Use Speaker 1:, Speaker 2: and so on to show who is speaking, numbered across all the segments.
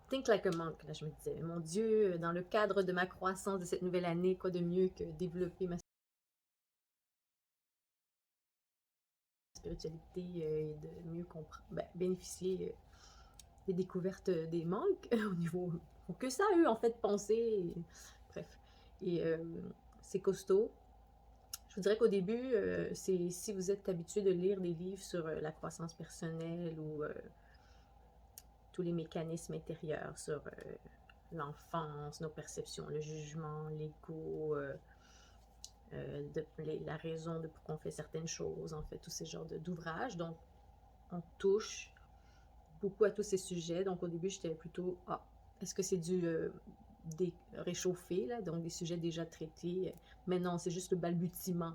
Speaker 1: Think like a monk. Là, je me disais, mon Dieu, dans le cadre de ma croissance de cette nouvelle année, quoi de mieux que développer ma spiritualité et de mieux comprendre, bénéficier des découvertes des monks au niveau. Que ça, eux, en fait, penser. Bref. Et c'est costaud. Je vous dirais qu'au début, c'est si vous êtes habitué de lire des livres sur la croissance personnelle ou tous les mécanismes intérieurs sur l'enfance, nos perceptions, le jugement, l'ego, la raison de pourquoi on fait certaines choses, en fait, tous ces genres d'ouvrages. Donc, on touche beaucoup à tous ces sujets. Donc, au début, j'étais plutôt, est-ce que c'est des réchauffé, là, donc des sujets déjà traités? Mais non, c'est juste le balbutiement.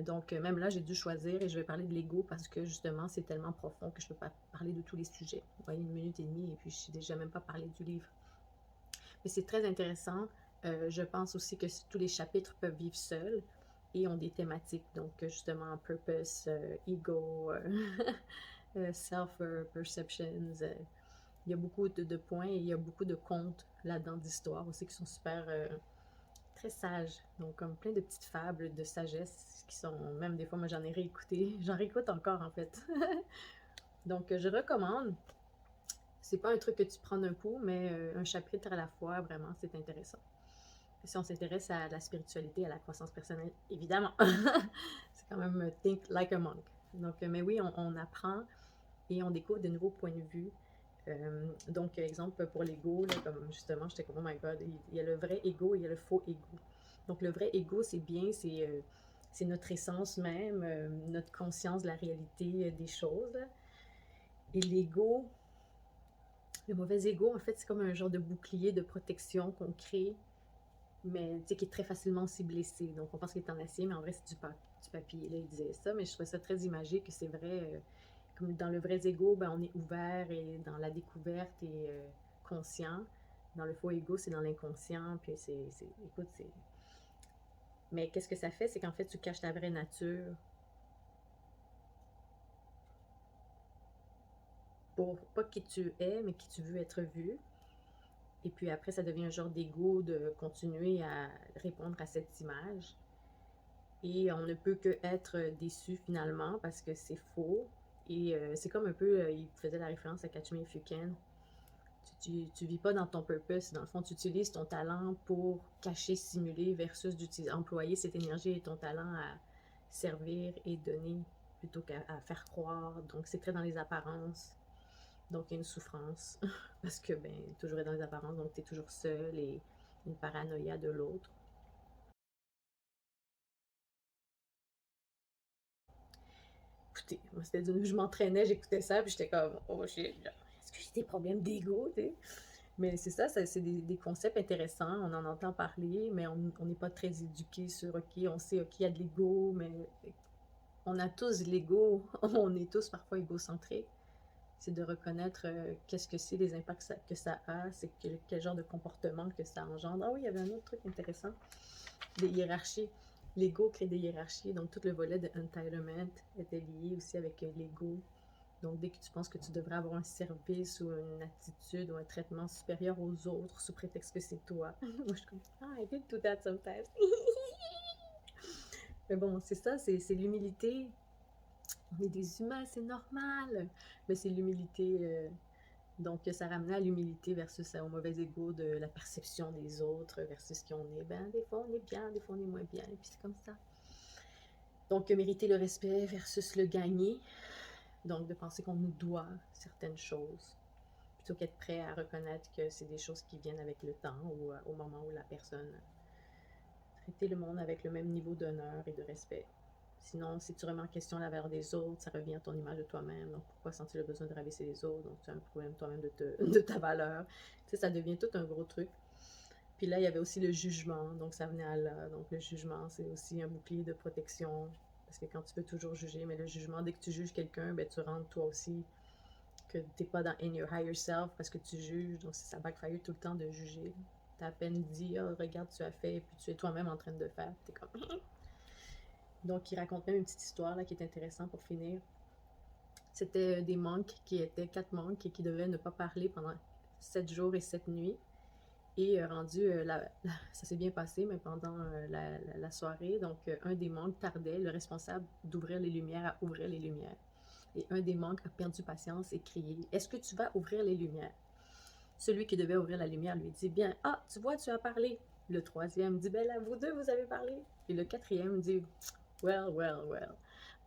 Speaker 1: Donc, même là, j'ai dû choisir et je vais parler de l'ego parce que justement, c'est tellement profond que je ne peux pas parler de tous les sujets. Vous voyez, 1 minute et demie et puis je n'ai déjà même pas parlé du livre. Mais c'est très intéressant. Je pense aussi que tous les chapitres peuvent vivre seuls et ont des thématiques. Donc, justement, purpose, ego, self-perceptions. Il y a beaucoup de points et il y a beaucoup de contes là-dedans d'histoires aussi qui sont super très sages. Donc, comme plein de petites fables de sagesse qui sont, même des fois, moi j'en ai réécouté. J'en réécoute encore en fait. Donc, je recommande. C'est pas un truc que tu prends d'un coup, mais un chapitre à la fois, vraiment, c'est intéressant. Si on s'intéresse à la spiritualité, à la croissance personnelle, évidemment. C'est quand même think like a monk. Donc, mais oui, on apprend et on découvre de nouveaux points de vue. Donc, exemple, pour l'ego, comme justement, j'étais comme, oh my god, il y a le vrai ego et il y a le faux ego. Donc, le vrai ego, c'est bien, c'est notre essence même, notre conscience de la réalité des choses. Et l'ego, le mauvais ego, en fait, c'est comme un genre de bouclier de protection qu'on crée, mais tu sais, qui est très facilement aussi blessé. Donc, on pense qu'il est en acier, mais en vrai, c'est du papier. Là, il disait ça, mais je trouvais ça très imagé que c'est vrai. Comme dans le vrai ego, ben, on est ouvert et dans la découverte et conscient. Dans le faux ego, c'est dans l'inconscient. Puis écoute, c'est. Mais qu'est-ce que ça fait? C'est qu'en fait, tu caches ta vraie nature pour pas qui tu es, mais qui tu veux être vu. Et puis après, ça devient un genre d'ego de continuer à répondre à cette image. Et on ne peut que être déçu finalement parce que c'est faux. Et c'est comme un peu, il faisait la référence à Catch Me If You Can. Tu vis pas dans ton purpose. Dans le fond, tu utilises ton talent pour cacher, simuler versus employer cette énergie et ton talent à servir et donner plutôt qu'à faire croire. Donc, c'est très dans les apparences. Donc, il y a une souffrance parce que, ben, toujours être dans les apparences. Donc, tu es toujours seul et une paranoïa de l'autre. Écoutez, moi, je m'entraînais, j'écoutais ça, puis j'étais comme, oh shit, est-ce que j'ai des problèmes d'ego, tu sais? Mais c'est ça, c'est des concepts intéressants, on en entend parler, mais on n'est pas très éduqué sur, OK, on sait, OK, il y a de l'ego, mais on a tous l'ego, on est tous parfois égocentrés. C'est de reconnaître qu'est-ce que c'est, les impacts que ça a, c'est quel genre de comportement que ça engendre. Ah oui, il y avait un autre truc intéressant, des hiérarchies. L'ego crée des hiérarchies, donc tout le volet de entitlement était lié aussi avec l'ego. Donc, dès que tu penses que tu devrais avoir un service ou une attitude ou un traitement supérieur aux autres sous prétexte que c'est toi. Moi, je suis comme, I did do that sometimes. Mais bon, c'est ça, c'est l'humilité. On est des humains, c'est normal. Mais c'est l'humilité. Donc, ça ramenait à l'humilité versus au mauvais ego de la perception des autres versus qui on est. Ben, des fois, on est bien, des fois, on est moins bien. Et puis, c'est comme ça. Donc, mériter le respect versus le gagner. Donc, de penser qu'on nous doit certaines choses, plutôt qu'être prêt à reconnaître que c'est des choses qui viennent avec le temps ou au moment où la personne traiter le monde avec le même niveau d'honneur et de respect. Sinon, si tu remets en question la valeur des autres, ça revient à ton image de toi-même. Donc, pourquoi sentir le besoin de rabaisser les autres? Donc, tu as un problème toi-même de ta valeur. Tu sais, ça devient tout un gros truc. Puis là, il y avait aussi le jugement. Donc, ça venait à là. Donc, le jugement, c'est aussi un bouclier de protection. Parce que quand tu peux toujours juger, mais le jugement, dès que tu juges quelqu'un, ben, tu rentres toi aussi que t'es pas dans in your higher self parce que tu juges. Donc, ça backfire tout le temps de juger. T'as à peine dit, oh, regarde, tu as fait, et puis tu es toi-même en train de faire. T'es comme. Donc, il raconte même une petite histoire là, qui est intéressante pour finir. C'était des monks qui étaient 4 monks et qui devaient ne pas parler pendant 7 jours et 7 nuits. Et rendu, ça s'est bien passé, mais pendant la soirée, donc un des monks tardait, le responsable d'ouvrir les lumières à ouvrir les lumières. Et un des monks a perdu patience et crié: Est-ce que tu vas ouvrir les lumières? Celui qui devait ouvrir la lumière lui dit: Bien, ah, tu vois, tu as parlé. Le troisième dit: Ben là, vous deux, vous avez parlé. Et le quatrième dit: Well, well, well.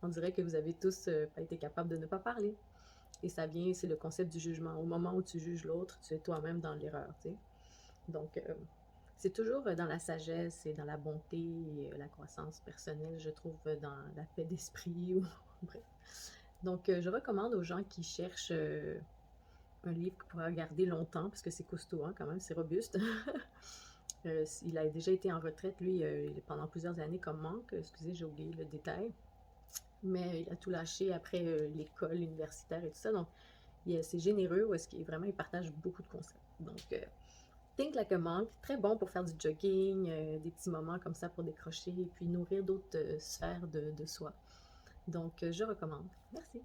Speaker 1: On dirait que vous avez tous pas été capables de ne pas parler. Et ça vient, c'est le concept du jugement. Au moment où tu juges l'autre, tu es toi-même dans l'erreur, tu sais. Donc, c'est toujours dans la sagesse et dans la bonté et la croissance personnelle, je trouve, dans la paix d'esprit. Bref. Donc, je recommande aux gens qui cherchent un livre qu'on pourra garder longtemps, parce que c'est costaud, hein, quand même, c'est robuste. Il a déjà été en retraite, lui, pendant plusieurs années comme monk. Excusez, j'ai oublié le détail. Mais il a tout lâché après l'école universitaire et tout ça. Donc, c'est généreux, où est-ce qu'il vraiment, il partage beaucoup de concepts. Donc, Think Like a Monk, très bon pour faire du jogging, des petits moments comme ça pour décrocher et puis nourrir d'autres sphères de soi. Donc, je recommande. Merci.